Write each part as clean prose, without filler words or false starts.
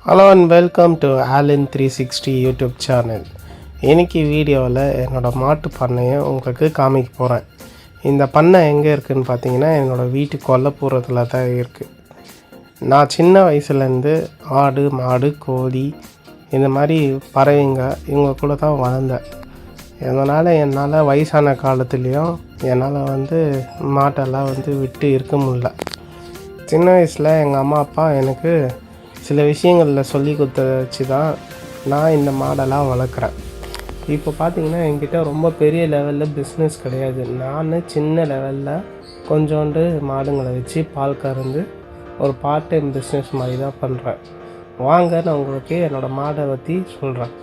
Hello and welcome to Alan 360 YouTube channel. இன்றைக்கி வீடியோவில் என்னோடய மாட்டு பண்ணையை உங்களுக்கு காமிக்க போகிறேன். இந்த பண்ணை எங்கே இருக்குதுன்னு பார்த்தீங்கன்னா என்னோடய வீட்டு கொல்லைப்புறத்தில் தான் இருக்குது. நான் சின்ன வயசுலேருந்து ஆடு மாடு கோழி இந்த மாதிரி பறவைங்க இவங்க கூட தான் வளர்ந்தேன். அதனால் என்னால் வயசான காலத்துலேயும் என்னால் மாட்டெல்லாம் விட்டு இருக்க முடியல. சின்ன வயசில் எங்கள் அம்மா அப்பா எனக்கு சில விஷயங்களில் சொல்லி கொடுத்த வச்சு தான் நான் இந்த மாடெல்லாம் வளர்க்குறேன். இப்போ பார்த்திங்கன்னா என்கிட்ட ரொம்ப பெரிய லெவலில் பிஸ்னஸ் கிடையாது. நான் சின்ன லெவலில் கொஞ்சோண்டு மாடுங்களை வச்சு பால் கறந்து ஒரு பார்ட் டைம் பிஸ்னஸ் மாதிரி தான் பண்ணுறேன். வாங்க நான் உங்களுக்கு என்னோடய மாடை பற்றி சொல்கிறேன்.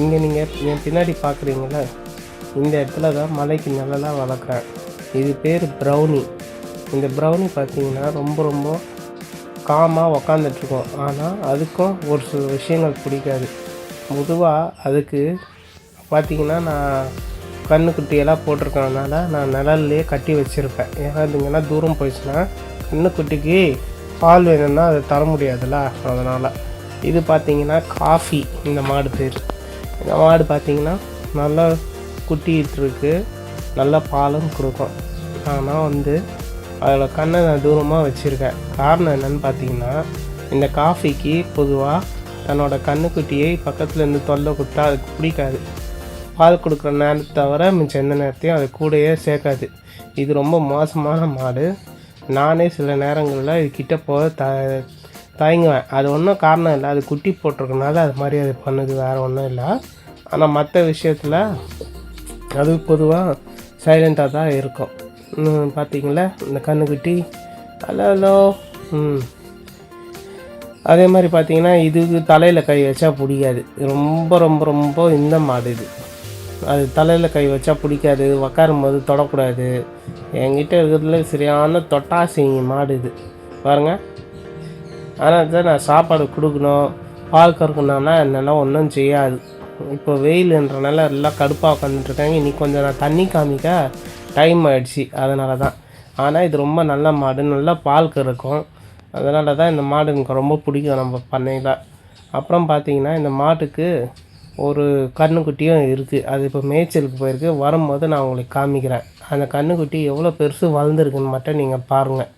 இங்கே நீங்கள் என் பின்னாடி பார்க்குறீங்கள, இந்த இடத்துல தான் மலைக்கு நிழலாக வளர்க்குறேன். இது பேர் ப்ரௌனி. இந்த ப்ரௌனி பார்த்திங்கன்னா ரொம்ப காமாக உக்காந்துட்ருக்கோம். ஆனால் அதுக்கும் ஒரு சில விஷயங்கள் பிடிக்காது. பொதுவாக அதுக்கு பார்த்திங்கன்னா நான் கன்றுக்குட்டியெல்லாம் போட்டிருக்கறதுனால நான் நிழல்லையே கட்டி வச்சுருப்பேன். ஏன்னா இதுங்கன்னா தூரம் போயிடுச்சுன்னா கன்றுக்குட்டிக்கு பால் வேணும்னா அதை தர முடியாதுல்ல, அதனால். இது பார்த்திங்கன்னா காஃபி. இந்த மாடு பேர். இந்த மாடு பார்த்திங்கன்னா நல்லா குட்டிகிட்ருக்கு, நல்லா பாலும் கொடுக்கும். ஆனால் அதில் கண்ணை நான் தூரமாக வச்சுருக்கேன். காரணம் என்னென்னு பார்த்தீங்கன்னா, இந்த காஃபிக்கு பொதுவாக தன்னோட கன்றுக்குட்டியை பக்கத்துலேருந்து தொல்லை கொடுத்தா அதுக்கு பிடிக்காது. பால் கொடுக்குற நேரத்தை தவிர மிச்சம் எந்த நேரத்தையும் அது கூடயே சேர்க்காது. இது ரொம்ப மோசமான மாடு. நானே சில நேரங்களில் இது கிட்டே போக தயங்குவேன். அது ஒன்றும் காரணம் இல்லை, அது குட்டி போட்டிருக்கனால அது மாதிரி அது பண்ணுது, வேறு ஒன்றும் இல்லை. ஆனால் மற்ற விஷயத்தில் அது பொதுவாக சைலண்ட்டாக தான் இருக்கும். பார்த்திங்களா இந்த கன்றுக்குட்டி ஹலோ. அதே மாதிரி பார்த்திங்கன்னா இதுக்கு தலையில் கை வச்சா பிடிக்காது. ரொம்ப இந்த மாடு இது. அது தலையில் கை வச்சா பிடிக்காது, உக்காரும்போது தொடக்கூடாது. என்கிட்ட இருக்கிறதுல சரியான தொட்டாசி மாடு இது பாருங்கள். ஆனால் தான் நான் சாப்பாடு கொடுக்கணும், பால் கறக்கணும்னா என்னெல்லாம் ஒன்றும் செய்யாது. இப்போ வெயிலுன்றனால எல்லாம் கடுப்பாக உட்காந்துட்ருக்காங்க. இன்றைக்கி கொஞ்சம் நான் தண்ணி காமிக்க டைம் ஆகிடுச்சி, அதனால தான். ஆனால் இது ரொம்ப நல்ல மாடு, நல்லா பால் கறக்கும். அதனால தான் இந்த மாடு எனக்கு ரொம்ப பிடிக்கும் நம்ம பண்ணையில். அப்புறம் பார்த்திங்கன்னா இந்த மாட்டுக்கு ஒரு கன்றுக்குட்டியும் இருக்குது. அது இப்போ மேய்ச்சலுக்கு போயிருக்கு. வரும்போது நான் உங்களுக்கு காமிக்கிறேன். அந்த கன்றுக்குட்டி எவ்வளோ பெருசு வளர்ந்துருக்குன்னு மட்டும் நீங்கள் பாருங்கள்.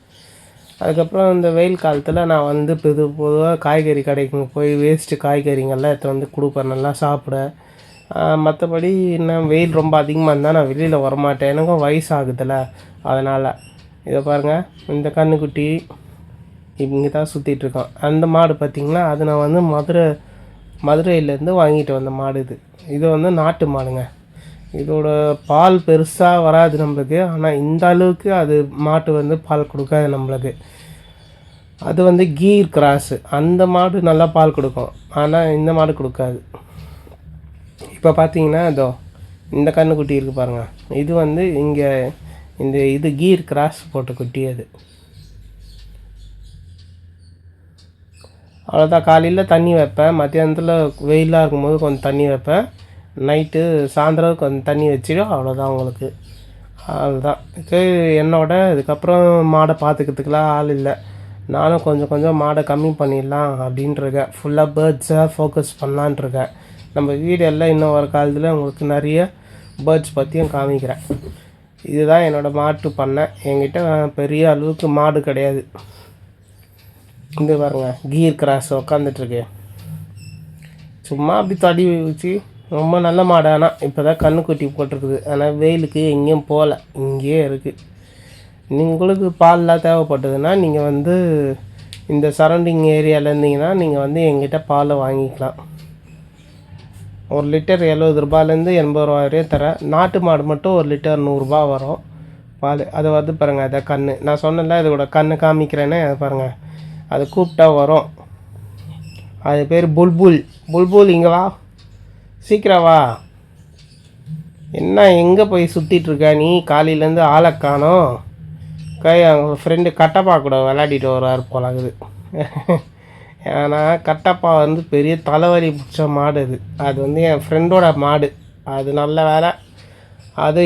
அதுக்கப்புறம் இந்த வெயில் காலத்தில் நான் பொதுவாக காய்கறி கடைக்கு போய் வேஸ்ட்டு காய்கறிங்கள்லாம் எடுத்து கொடுப்பேன், நல்லா சாப்பிட. மற்றபடி இன்னும் வெயில் ரொம்ப அதிகமாக இருந்தால் நான் வெளியில் வரமாட்டேன், எனக்கும் வயசாகுதில்ல, அதனால். இதை பாருங்கள், இந்த கன்றுக்குட்டி இங்கே தான் சுற்றிட்டுருக்கோம். அந்த மாடு பார்த்திங்கன்னா அது நான் மதுரையிலேருந்து வாங்கிட்டு வந்த மாடு இது. இது நாட்டு மாடுங்க. இதோட பால் பெருசாக வராது நம்மளுக்கு. ஆனால் இந்த அளவுக்கு அது மாட்டு பால் கொடுக்காது நம்மளுக்கு. அது கீர் கிராஸு. அந்த மாடு நல்லா பால் கொடுக்கும், ஆனால் இந்த மாடு கொடுக்காது. இப்போ பார்த்தீங்கன்னா இந்த கன்றுக்குட்டி இருக்குது பாருங்கள். இது இங்கே இது கீர் கிராஸ் போட்ட குட்டி. அது அவ்வளோதான். காலையில் தண்ணி வைப்பேன், மத்தியானத்தில் வெயிலாக இருக்கும்போது கொஞ்சம் தண்ணி வைப்பேன், நைட்டு சாயந்தரம் கொஞ்சம் தண்ணி வச்சிடும். அவ்வளோதான் உங்களுக்கு. அவ்வளோதான் இதுக்கப்புறம் மாடை பார்த்துக்கிறதுக்கெலாம் ஆள் இல்லை. நானும் கொஞ்சம் மாடை கம்மி பண்ணிடலாம் அப்படின்ட்டுருக்கேன். ஃபுல்லாக பேர்ட்ஸாக ஃபோக்கஸ் பண்ணலான்ட்ருக்கேன். நம்ம வீடியோவில் இன்னும் ஒரு காலத்தில் உங்களுக்கு நிறைய பேர்ட்ஸ் பற்றியும் காமிக்கிறேன். இதுதான் என்னோடய மாட்டு பண்ணை. என்கிட்ட பெரிய அளவுக்கு மாடு கிடையாது. இந்த பாருங்கள், கீர் கிராஸ் உக்காந்துட்ருக்கு. சும்மா அப்படி தடி வச்சு ரொம்ப நல்ல மாடு. ஆனால் இப்போ தான் கன்றுக்குட்டி போட்டிருக்குது. ஆனால் வெயிலுக்கு எங்கேயும் போகல, இங்கேயே இருக்குது. உங்களுக்கு பால்லாம் தேவைப்பட்டதுன்னா நீங்கள் இந்த சரௌண்டிங் ஏரியாவில் இருந்தீங்கன்னா நீங்கள் எங்கிட்ட பாலை வாங்கிக்கலாம். 1 லிட்டர் 70 ரூபாயிலேருந்து 80 ரூபா வரையும் தரேன். நாட்டு மாடு மட்டும் 1 லிட்டர் 100 ரூபா வரும் பால். அது பாருங்கள், அதை கன்று நான் சொன்னல, இதோட கன்று காமிக்கிறேன்னு. அதை பாருங்கள், அது கூப்பிட்டா வரும். அது பேர் புல்புல். இங்கே வா, சீக்கிரம் வா. என்ன எங்கே போய் சுற்றிட்டுருக்க நீ? காலையிலேருந்து ஆளை காணோம். அவங்க ஃப்ரெண்டு கட்டப்பா கூட விளையாடிட்டு வருவார் போலாகுது. ஏன்னா கட்டப்பா பெரிய தலைவலி பிடிச்ச மாடு. அது என் ஃப்ரெண்டோட மாடு. அது நல்ல வேலை,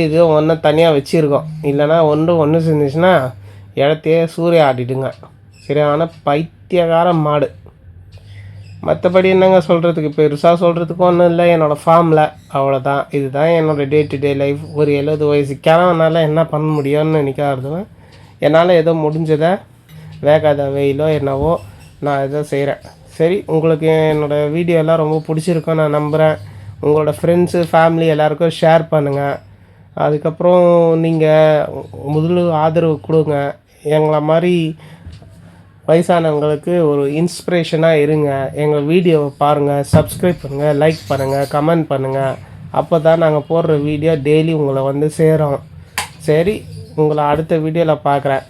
இது ஒன்று தனியாக வச்சுருக்கோம். இல்லைனா ஒன்று செஞ்சிச்சுன்னா இடத்தையே சூரிய ஆடிடுங்க. சரியான பைத்தியகார மாடு. மற்றபடி என்னங்க சொல்கிறதுக்கு, பெருசாக சொல்கிறதுக்கு ஒன்றும் இல்லை. என்னோடய ஃபார்மில் அவ்வளோதான். இதுதான் என்னோடய டே டு டே லைஃப். ஒரு 70 வயசு கிழவனால என்ன பண்ண முடியும்னு நினைக்காதவன், என்னால் ஏதோ முடிஞ்சதை வேகாத வெயிலோ என்னவோ நான் ஏதோ செய்கிறேன். சரி, உங்களுக்கு என்னோடய வீடியோலாம் ரொம்ப பிடிச்சிருக்கும் நான் நம்புகிறேன். உங்களோட ஃப்ரெண்ட்ஸு ஃபேமிலி எல்லாேருக்கும் ஷேர் பண்ணுங்கள். அதுக்கப்புறம் நீங்கள் ஆதரவு கொடுங்க. எங்களை மாதிரி வயசானவங்களுக்கு ஒரு இன்ஸ்பிரேஷனாக இருங்க. எங்கள் வீடியோவை பாருங்கள், சப்ஸ்கிரைப் பண்ணுங்கள், லைக் பண்ணுங்கள், கமெண்ட் பண்ணுங்கள். அப்போ தான் நாங்கள் போடுற வீடியோ டெய்லி உங்களை வந்து சேரும். சரி, உங்களை அடுத்த வீடியோவில் பார்க்குறேன்.